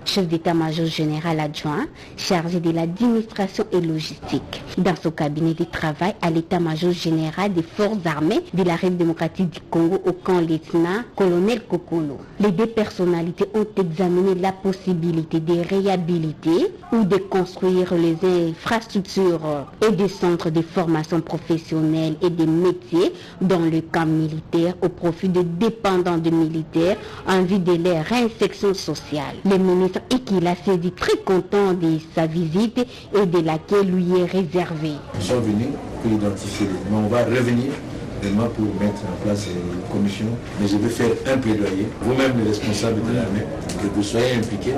chef d'état-major général adjoint chargé de l'administration et logistique. Dans son cabinet de travail à l'état-major général des forces armées de la République démocratique du Congo au camp lieutenant-colonel Kokolo. Les deux personnalités ont examiné la possibilité de réhabiliter ou de construire les infrastructures et des centres de formation professionnelle et des métiers dans le camp militaire au profit des dépendants de militaires en vue de leur réinsertion sociale. Le ministre Ekila s'est dit très content de sa visite et de laquelle lui est réservé. Nous sommes venus pour identifier, mais on va revenir vraiment pour mettre en place une commission. Mais je vais faire un plaidoyer, vous-même les responsables de l'armée, que vous soyez impliqués.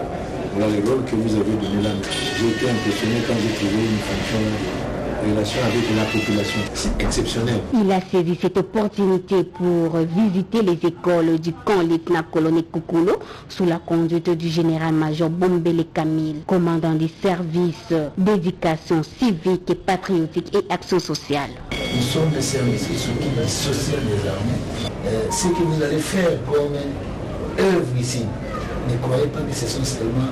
Voilà le rôle que vous avez donné là. J'ai été impressionné quand j'ai trouvé une fonction de relation avec la population. C'est exceptionnel. Il a saisi cette opportunité pour visiter les écoles du camp lieutenant-colonel Kokolo sous la conduite du général-major Bombele Camille, commandant du service d'éducation civique et patriotique et action sociale. Nous sommes des services qui s'occupent du social des armées. Ce que vous allez faire comme œuvre ici, ne croyez pas que ce sont seulement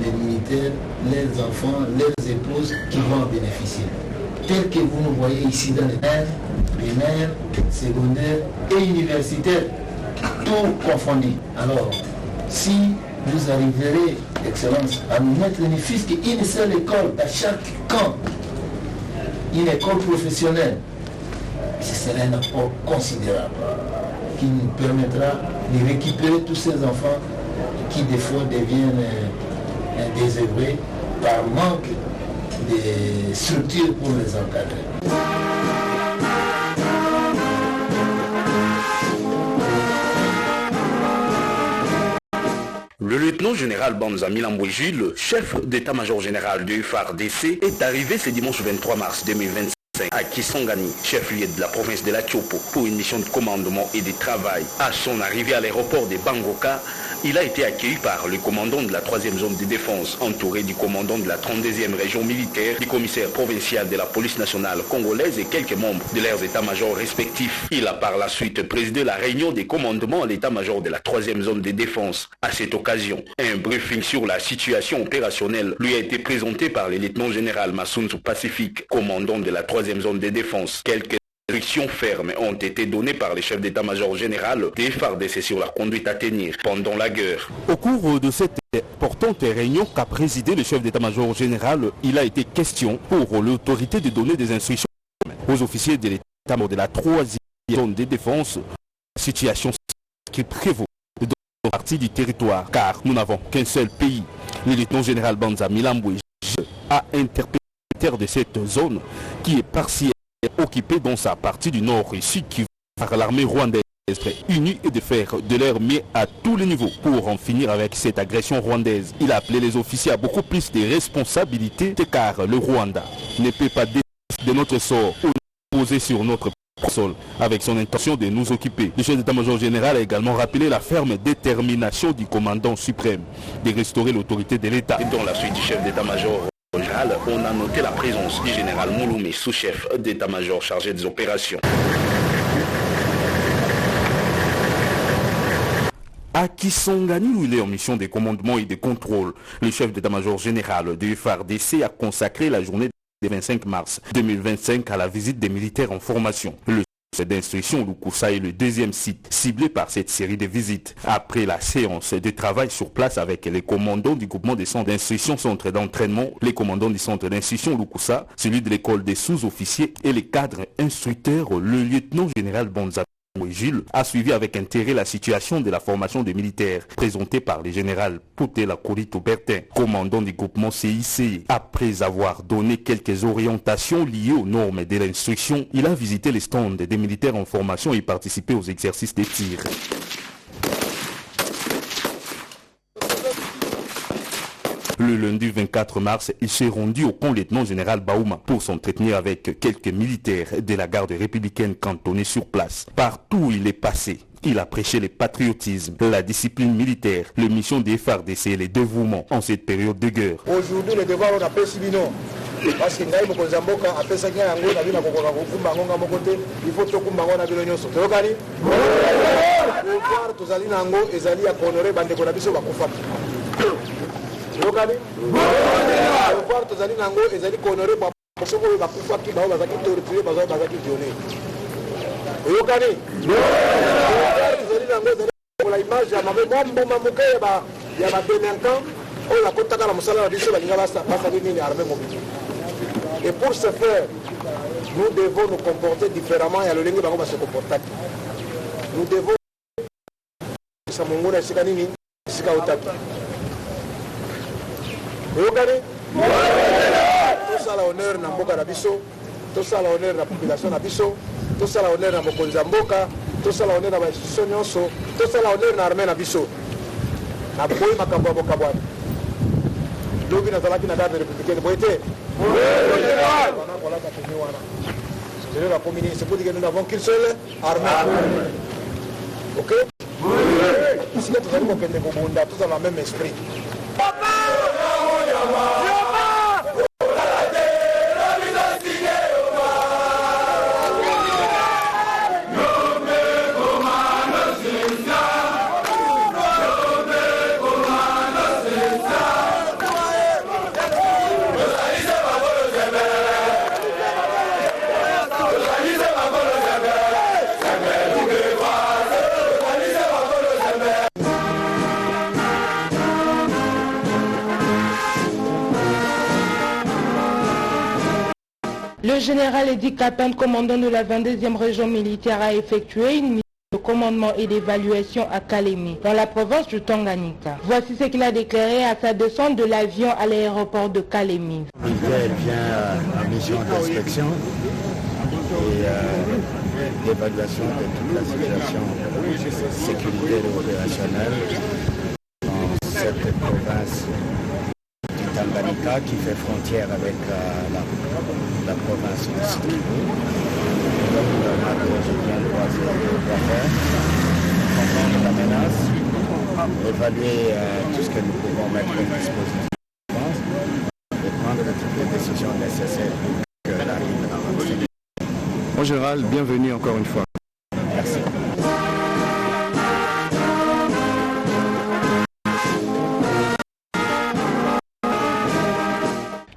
les militaires, les enfants, les épouses qui vont en bénéficier. Tel que vous nous voyez ici dans les primaires, secondaires et universitaires, tout confondu. Alors, si vous arriverez, Excellence, à nous mettre ne fût qu'une seule école dans chaque camp, une école professionnelle, ce serait un apport considérable qui nous permettra de récupérer tous ces enfants qui des fois deviennent désœuvrés par manque de structures pour les encadrer. Le lieutenant général Banza Milambwe Jules, chef d'état-major général du FARDC, est arrivé ce dimanche 23 mars 2025 à Kisangani, chef-lieu de la province de la Tchopo, pour une mission de commandement et de travail. À son arrivée à l'aéroport de Bangoka, il a été accueilli par le commandant de la 3e zone de défense, entouré du commandant de la 32e région militaire, du commissaire provincial de la police nationale congolaise et quelques membres de leurs états-majors respectifs. Il a par la suite présidé la réunion des commandements à l'état-major de la 3e zone de défense. À cette occasion, un briefing sur la situation opérationnelle lui a été présenté par le lieutenant général Massounzou Pacifique, commandant de la 3e zone de défense. Quelques instructions fermes ont été données par les chefs d'état-major général des FARDC sur la conduite à tenir pendant la guerre. Au cours de cette importante réunion qu'a présidé le chef d'état-major général, il a été question pour l'autorité de donner des instructions aux officiers de l'état-major de la 3e zone de défense, situation qui prévaut dans la partie du territoire, car nous n'avons qu'un seul pays. Le lieutenant général Banza Milambwe a interpellé de cette zone qui est partiellement occupée dans sa partie du nord et sud qui va par l'armée rwandaise unie et de faire de leur mieux à tous les niveaux pour en finir avec cette agression rwandaise. Il a appelé les officiers à beaucoup plus de responsabilités car le Rwanda ne peut pas décider de notre sort ou poser sur notre sol avec son intention de nous occuper. Le chef d'état-major général a également rappelé la ferme détermination du commandant suprême de restaurer l'autorité de l'État. Et dans la suite du chef d'état-major général, on a noté la présence du général Mouloumé, sous-chef d'état-major chargé des opérations. À Kisangani, où il est en mission de commandement et de contrôle, le chef d'état-major général du FARDC a consacré la journée du 25 mars 2025 à la visite des militaires en formation. Le centre d'instruction Lukusa est le deuxième site ciblé par cette série de visites. Après la séance de travail sur place avec les commandants du groupement des centres d'instruction, centre d'entraînement, les commandants du centre d'instruction Lukusa, celui de l'école des sous-officiers et les cadres instructeurs, le lieutenant général Banza Jules a suivi avec intérêt la situation de la formation des militaires présentée par le général Poutela Korito Bertin, commandant du groupement CIC. Après avoir donné quelques orientations liées aux normes de l'instruction, il a visité les stands des militaires en formation et participé aux exercices de tir. Le lundi 24 mars, il s'est rendu au camp lieutenant général Baouma pour s'entretenir avec quelques militaires de la garde républicaine cantonnés sur place. Partout où il est passé, il a prêché le patriotisme, la discipline militaire, les missions des FARDC et les dévouements en cette période de guerre. Aujourd'hui, le devoir, on appelle Sibino. Parce que Naïm Kozamboka a fait ça, il faut que Kumbango na bino nyonso. Tokani? Pouvoir tozali nango ezali ya honorer bande ko na biso bakufa. yokani pouvoir tozali nango ezali kohonorer baposo oyo bakufaki bao bazalaki torture bazalaki violé oyokani tozali nango ezali kola image ya mame mwa mboma moke ya badelinquant oyo bakotaka na mosala na biso balinga basali nini armée mobile. Et pour ce faire, nous devons nous comporter différemment et à l'olenge bango va se comporter. Nous devons samongona sika nini sika otaki. Oyokani? Tout ça la honneur na mboka na biso, tout ça la honneur na population na biso, tout ça la honneur na mokonzi ya mboka, tout ça la honneur na institution nyonso, tout ça la honneur na armée na biso. Na boyi makambo ya boka bwana. Lobi na zalaki na garde républicaine boyete. C'est pour dire que nous n'avons qu'une seule armée. Ok? Si nous avons tous dans le même esprit. Le général Edi Katane, commandant de la 22e région militaire, a effectué une mission de commandement et d'évaluation à Kalemi, dans la province du Tanganyika. Voici ce qu'il a déclaré à sa descente de l'avion à l'aéroport de Kalemi. Elle vient en mission d'inspection et d'évaluation de toute la situation sécuritaire et opérationnelle dans cette province du Tanganyika qui fait frontière avec la province du Sud. Donc on a bien faire, comprendre la menace, évaluer tout ce que nous pouvons mettre à disposition et prendre toutes les décisions nécessaires pour que l'arrivée avance. En général, bienvenue encore une fois. Merci.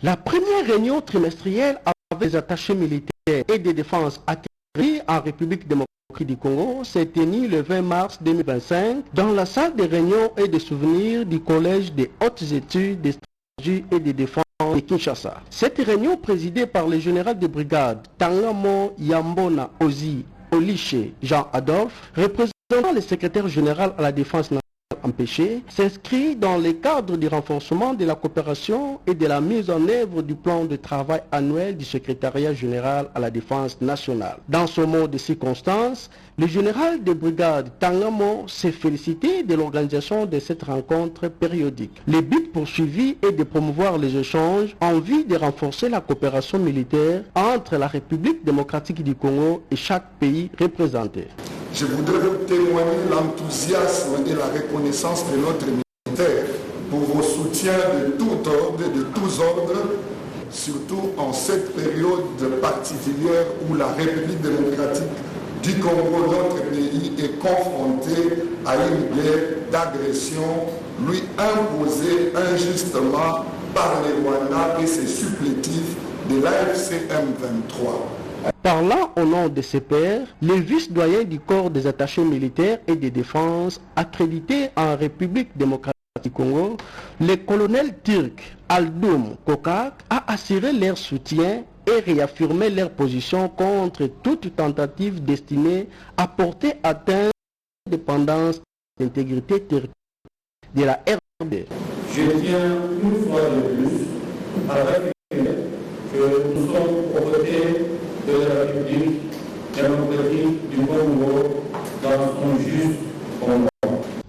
La première réunion trimestrielle avec les attachés militaires et de défense atterris en République démocratique du Congo s'est tenue le 20 mars 2025 dans la salle de réunion et de souvenirs du Collège des hautes études de stratégie et de défense de Kinshasa. Cette réunion présidée par le général de brigade Tangamo Yambona Ozi Oliche Jean-Adolphe, représentant le secrétaire général à la défense nationale empêché, s'inscrit dans le cadre du renforcement de la coopération et de la mise en œuvre du plan de travail annuel du secrétariat général à la défense nationale. Dans ce mot de circonstance, le général de brigade Tangamo s'est félicité de l'organisation de cette rencontre périodique. Le but poursuivi est de promouvoir les échanges en vue de renforcer la coopération militaire entre la République démocratique du Congo et chaque pays représenté. Je voudrais vous témoigner l'enthousiasme et la reconnaissance de notre militaire pour vos soutiens de tout ordre et de tous ordres, surtout en cette période particulière où la République démocratique du Congo, notre pays, est confronté à une guerre d'agression lui imposée injustement par les Rwandais et ses supplétifs de l'AFC M23. Parlant au nom de ses pairs, le vice-doyen du corps des attachés militaires et de défense accrédité en République démocratique du Congo, le colonel turc Aldoum Kokak a assuré leur soutien et réaffirmé leur position contre toute tentative destinée à porter atteinte à l'indépendance et à l'intégrité territoriale de la RD. Je tiens une fois de plus à rappeler que nous sommes aux côtés de la République démocratique du Congo dans son juste combat.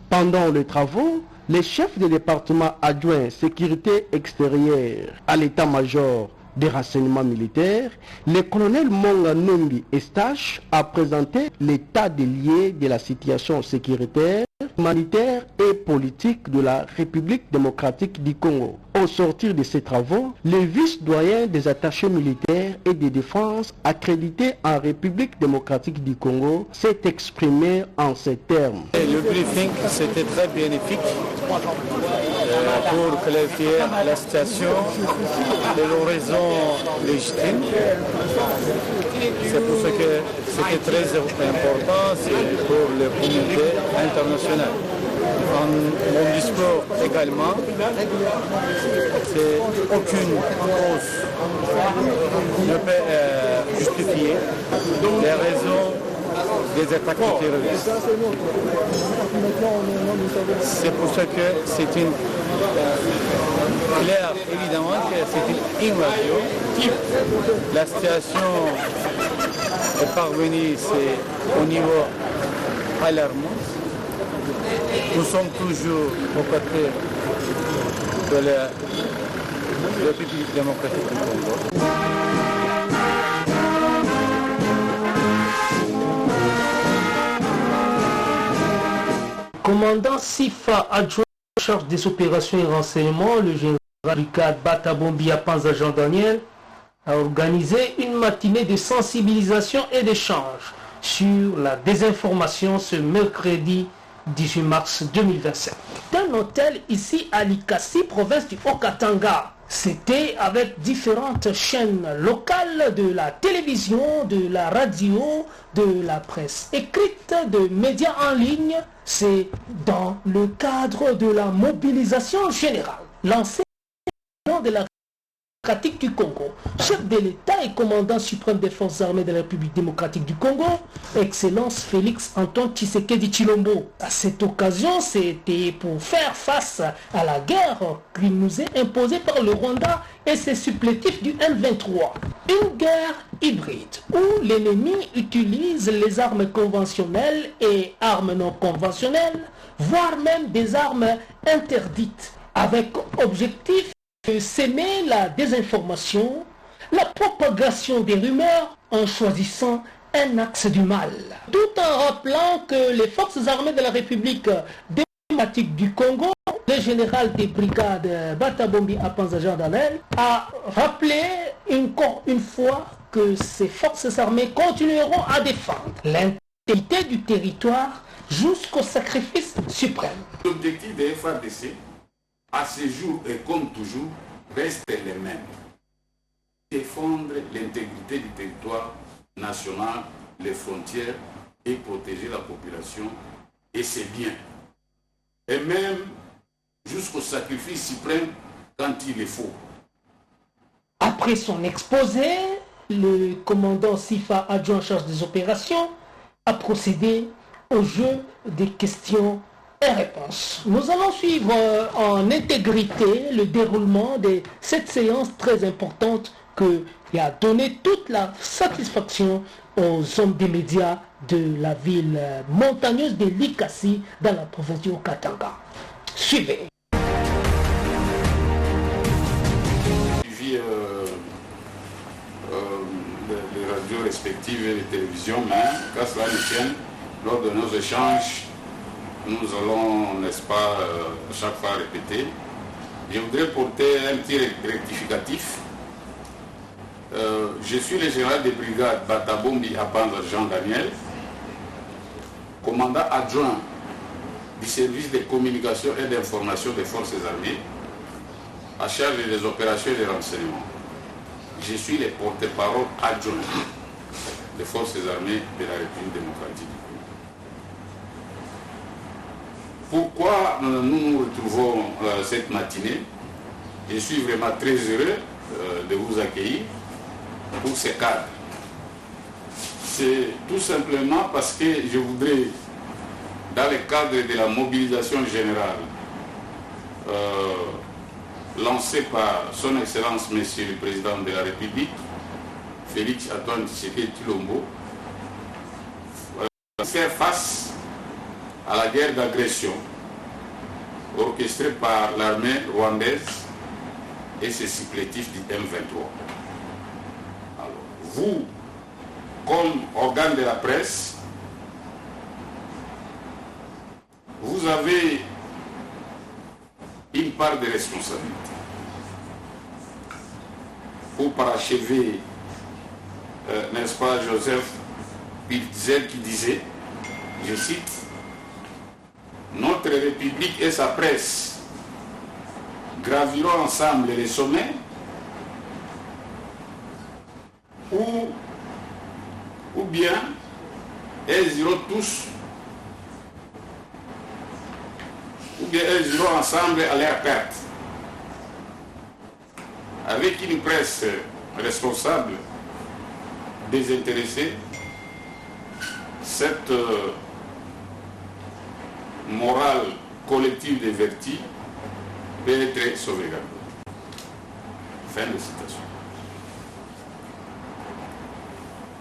Pendant les travaux, les chefs de département adjoints sécurité extérieure à l'état-major des renseignements militaires, le colonel Monga Numbi Estache a présenté l'état des lieux de la situation sécuritaire, humanitaire et politique de la République démocratique du Congo. Au sortir de ces travaux, le vice-doyen des attachés militaires et de défense accrédité en République démocratique du Congo s'est exprimé en ces termes. Le briefing, c'était très bénéfique pour clarifier la situation de l'horizon légitime. C'est pour ça que c'était très important pour le communauté internationale. En mon discours également, c'est aucune cause ne peut justifier les raisons des attaques terroristes. C'est pour ça que c'est une clair, évidemment que c'est une invasion. La situation est parvenue, c'est au niveau alarmant. Nous sommes toujours aux côtés de la République démocratique du Congo. Commandant Sifa adjoint en charge des opérations et renseignements, le général brigade Batabombi Apanza Jean Daniel a organisé une matinée de sensibilisation et d'échange sur la désinformation ce mercredi 18 mars 2025. D'un hôtel ici à Likasi, province du Haut-Katanga. C'était avec différentes chaînes locales de la télévision, de la radio, de la presse écrite, de médias en ligne. C'est dans le cadre de la mobilisation générale lancée de la démocratique du Congo, chef de l'État et commandant suprême des forces armées de la République démocratique du Congo, Excellence Félix Antoine Tshisekedi Tshilombo. À cette occasion, c'était pour faire face à la guerre qui nous est imposée par le Rwanda et ses supplétifs du M23. Une guerre hybride où l'ennemi utilise les armes conventionnelles et armes non conventionnelles, voire même des armes interdites, avec objectif de s'aimer la désinformation, la propagation des rumeurs en choisissant un axe du mal. Tout en rappelant que les forces armées de la République démocratique du Congo, le général des brigades Batabombi Apanza Jean Daniel, a rappelé encore une fois que ces forces armées continueront à défendre l'intégrité du territoire jusqu'au sacrifice suprême. L'objectif des FARDC à ce jour et comme toujours, restent les mêmes. Défendre l'intégrité du territoire national, les frontières et protéger la population, et c'est bien. Et même jusqu'au sacrifice suprême quand il est faut. Après son exposé, le commandant Sifa adjoint en charge des opérations a procédé au jeu des questions et réponses. Nous allons suivre en intégrité le déroulement de cette séance très importante qui a donné toute la satisfaction aux hommes des médias de la ville montagneuse de Likasi dans la province du Haut-Katanga. Suivez. Suivi les radios respectives et les télévisions, mais qu'à cela ne tienne, lors de nos échanges, nous allons, n'est-ce pas, chaque fois répéter. Je voudrais porter un petit rectificatif. Je suis le général des brigades Batabombi Apanza Jean Daniel, commandant adjoint du service de communication et d'information des forces armées, à charge des opérations et des renseignements. Je suis le porte-parole adjoint des forces armées de la République démocratique. Pourquoi nous nous retrouvons cette matinée? Je suis vraiment très heureux de vous accueillir pour ce cadre. C'est tout simplement parce que je voudrais, dans le cadre de la mobilisation générale lancée par son Excellence Monsieur le Président de la République, Félix Antoine Tshisekedi Tshilombo, faire face à la guerre d'agression orchestrée par l'armée rwandaise et ses supplétifs du M23. Alors, vous, comme organe de la presse, vous avez une part de responsabilité pour parachever, n'est-ce pas, Joseph Piltzer qui disait, je cite, « Notre République et sa presse graviront ensemble les sommets ou bien elles iront tous, ou bien elles iront ensemble à leur perte. Avec une presse responsable, désintéressée, cette morale collective des vertus peut être sauvegardée. Fin de citation.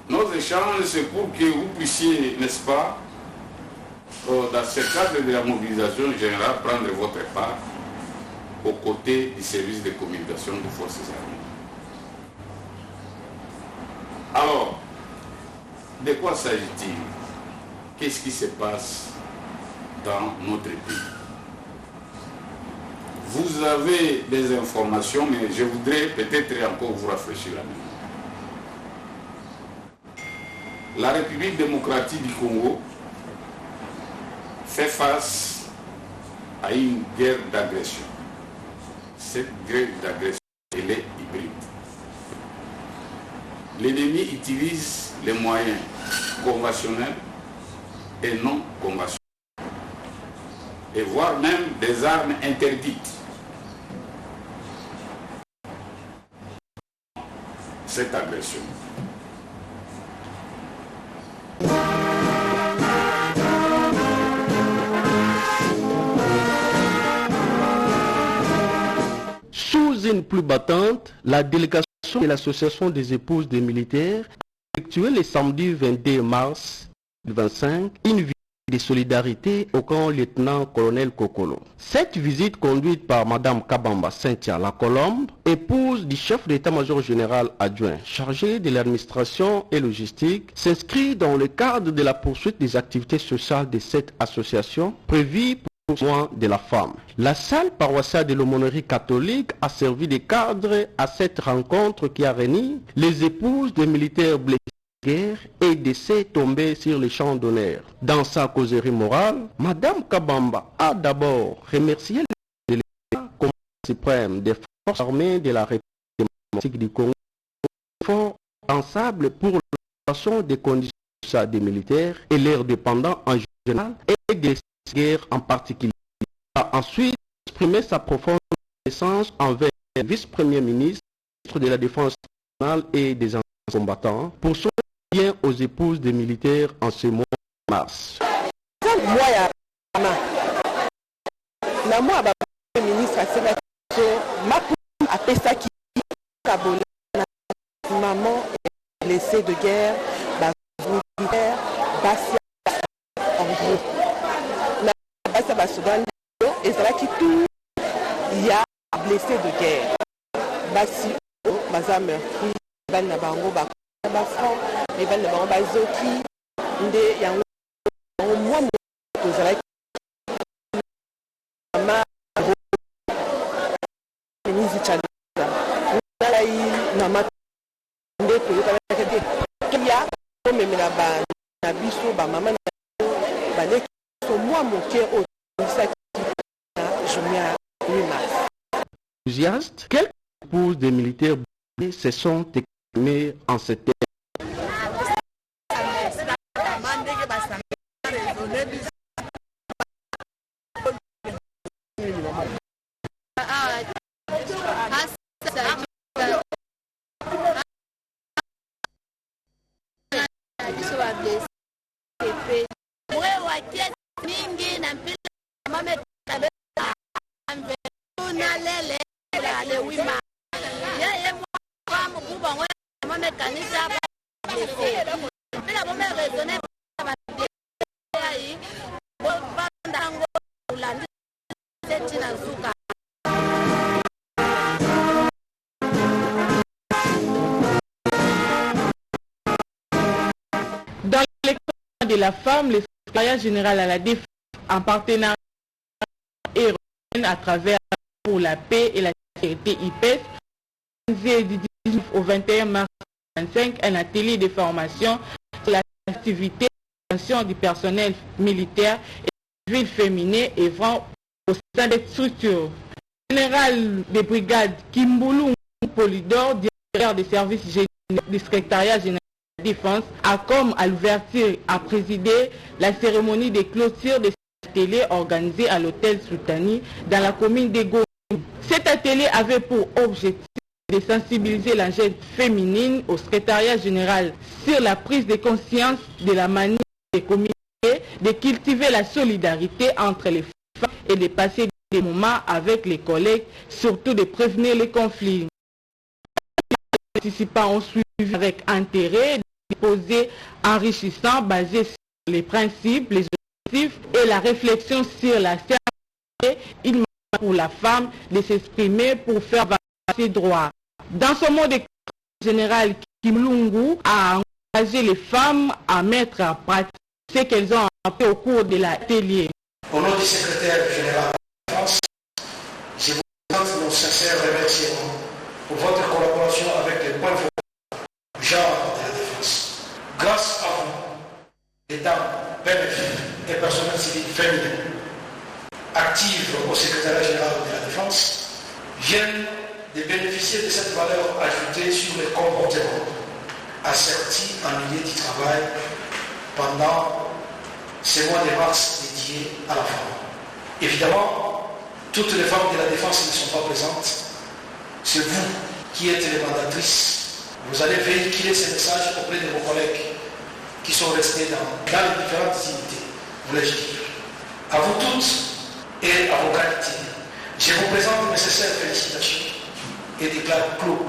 Nos échanges, c'est pour que vous puissiez, n'est-ce pas, dans ce cadre de la mobilisation générale, prendre votre part aux côtés du service de communication des forces armées. Alors, de quoi s'agit-il? Qu'est-ce qui se passe dans notre pays? Vous avez des informations, mais je voudrais peut-être encore vous rafraîchir la mémoire. La République démocratique du Congo fait face à une guerre d'agression. Cette guerre d'agression, elle est hybride. L'ennemi utilise les moyens conventionnels et non conventionnels, et voire même des armes interdites. Cette agression. Sous une pluie battante, la délégation de l'association des épouses des militaires a effectué le samedi 22 mars 2025 une visite de solidarité au camp lieutenant-colonel Kokolo. Cette visite conduite par Madame Kabamba Cynthia La Colombe, épouse du chef d'état-major général adjoint chargé de l'administration et logistique, s'inscrit dans le cadre de la poursuite des activités sociales de cette association prévue pour le mois de la femme. La salle paroissiale de l'aumônerie catholique a servi de cadre à cette rencontre qui a réuni les épouses des militaires blessés et décès tombés sur les champs d'honneur. Dans sa causerie morale, Madame Kabamba a d'abord remercié l'État comme suprême des forces armées de la République démocratique du Congo, fort ensemble pour l'amélioration des conditions sociales des militaires et leurs dépendants en général et des guerres en particulier. Il a ensuite exprimé sa profonde reconnaissance envers le vice-premier ministre de la Défense nationale et des anciens combattants pour son bien aux épouses des militaires en ce mois de mars. Maman est blessée de guerre, militaire, en gros. Et c'est là qui tout, il y a blessé de guerre. Basi, baza meurtri, ban na bango ba franc, et ban na bango bazoki, nde yango moi to zala ma minizi chana. Nala yi na ma nde to yoka ke ya ko memela ba na biso ba mama na ba le so moi mon cœur au enthousiastes, quelques épouses des militaires se sont exprimées en ces termes. Dans les cas de la femme, le secrétariat général à la défense en partenariat et à travers pour la paix et la sécurité IPES, du 19 au 21 mars 2025, un atelier de formation sur l'activité du personnel militaire et civil féminin œuvrant au sein des structures. général des brigades Kimbulu Polydor, directeur des services généraux du secrétariat général de la défense, a comme à l'ouverture à présider la cérémonie de clôture de cet atelier organisé à l'hôtel Soutani dans la commune de Gombe. Cet atelier avait pour objectif de sensibiliser la jeune féminine au secrétariat général sur la prise de conscience de la manière de communiquer, de cultiver la solidarité entre les femmes et de passer des moments avec les collègues, surtout de prévenir les conflits. Les participants ont suivi avec intérêt des exposés enrichissants basés sur les principes, les objectifs et la réflexion sur la sécurité. Il m'a pour la femme de s'exprimer pour faire valoir ses droits. Dans ce mot de général, Kim Lungu a encouragé les femmes à mettre en pratique ce qu'elles ont appris au cours de l'atelier. Au nom du secrétaire général de la défense, je vous présente nos sincères remerciements pour votre collaboration avec les points forts du genre de la défense. Grâce à vous, les dames, bénéfiques et personnels civils féminins actives au secrétariat général de la défense viennent de bénéficier de cette valeur ajoutée sur les comportements assertis en milieu du travail pendant ces mois de mars dédiés à la femme. Évidemment, toutes les femmes de la défense ne sont pas présentes. C'est vous qui êtes les mandatrices. Vous allez véhiculer ces messages auprès de vos collègues qui sont restés dans les différentes unités. Vous les dire. À vous toutes et à vos qualités, je vous présente mes nécessaires félicitations et déclare clos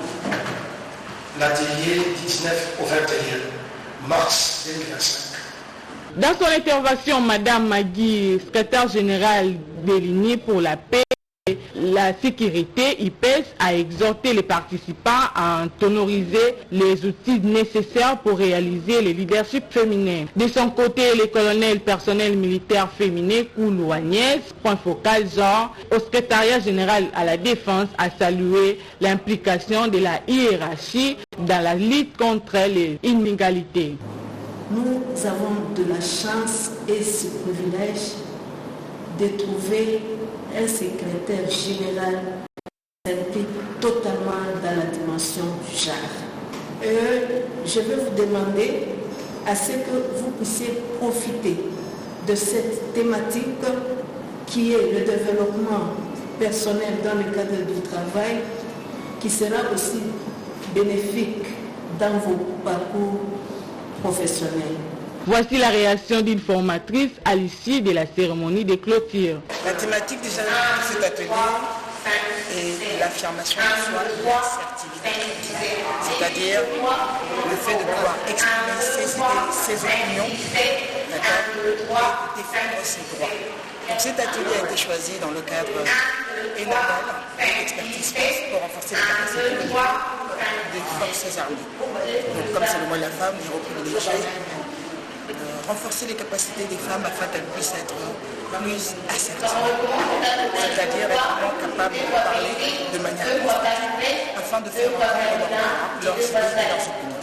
l'atelier du 19 au 21 mars 2025. Dans son intervention, Madame Magui, secrétaire générale de l'UNI pour la paix et la sécurité, IPES, a exhorté les participants à honoriser les outils nécessaires pour réaliser le leadership féminin. De son côté, le colonel personnel militaire féminin Koulou Agnès, point focal genre, au secrétariat général à la défense, a salué l'implication de la hiérarchie dans la lutte contre les inégalités. Nous avons de la chance et ce privilège de trouver un secrétaire général qui s'implique totalement dans la dimension du genre. Je vais vous demander à ce que vous puissiez profiter de cette thématique qui est le développement personnel dans le cadre du travail, qui sera aussi bénéfique dans vos parcours professionnels. Voici la réaction d'une formatrice à l'issue de la cérémonie de clôture. La thématique de cet atelier est l'affirmation de soi et de l'assertivité, c'est-à-dire le fait de pouvoir exprimer ses opinions, et défendre ses droits. Donc cet atelier a été choisi dans le cadre ENABEL, expertise force, pour renforcer les capacités des forces armées. Donc comme c'est le mois de la femme, j'ai privilégié renforcer les capacités des femmes afin qu'elles puissent être plus assertives, c'est-à-dire être capables de parler de manière constructive afin de faire entendre leurs idées et leurs opinions.